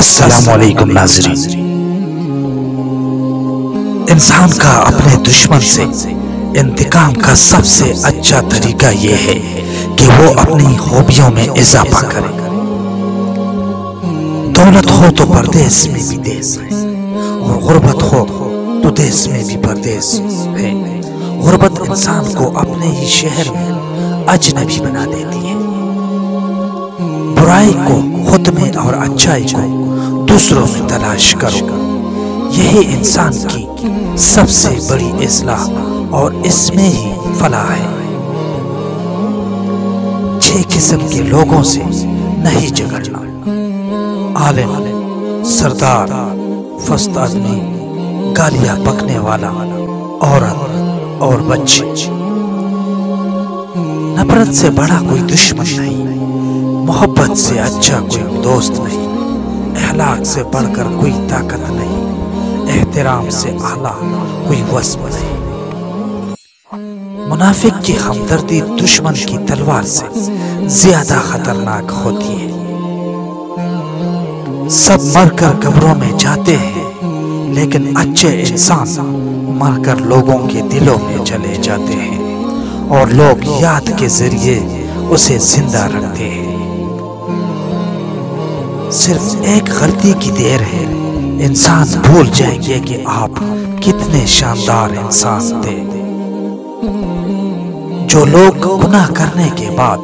السلام علیکم ناظرین۔ انسان کا اپنے دشمن سے انتقام کا سب سے اچھا طریقہ یہ ہے کہ وہ اپنی خوبیوں میں اضافہ کرے۔ دولت ہو تو پردیس میں بھی دیس ہے، اور غربت ہو تو دیس میں بھی پردیس ہے۔ غربت انسان کو اپنے ہی شہر میں اجنبی بنا دیتی ہے۔ برائی کو خود میں اور اچھائی کو دوسروں میں تلاش کرو، یہی انسان کی سب سے بڑی اصلاح اور اس میں ہی فلاح ہے۔ 6 قسم کے لوگوں سے نہیں جھگڑنا: عالم، سردار، فست آدمی، گالیاں بکنے والا، عورت اور بچے۔ نفرت سے بڑا کوئی دشمن نہیں، محبت سے اچھا کوئی دوست نہیں، اخلاق سے بڑھ کر کوئی طاقت نہیں، احترام سے اعلیٰ کوئی وصف نہیں۔ منافق کی ہمدردی دشمن کی تلوار سے زیادہ خطرناک ہوتی ہے۔ سب مر کر قبروں میں جاتے ہیں، لیکن اچھے انسان مر کر لوگوں کے دلوں میں چلے جاتے ہیں، اور لوگ یاد کے ذریعے اسے زندہ رکھتے ہیں۔ صرف ایک غلطی کی دیر ہے، انسان بھول جائیں گے کہ آپ کتنے شاندار انسان تھے۔ جو لوگ گناہ کرنے کے بعد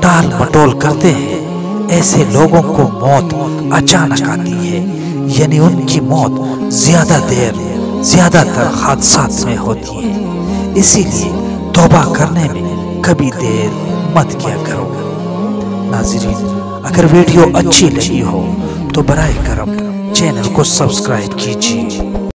ٹال مٹول کرتے ہیں، ایسے لوگوں کو موت اچانک آتی ہے، یعنی ان کی موت زیادہ تر حادثات میں ہوتی ہے۔ اسی لیے توبہ کرنے میں کبھی دیر مت کیا کرو۔ ناظرین، اگر ویڈیو اچھی لگی ہو تو برائے کرم چینل کو سبسکرائب کیجیے۔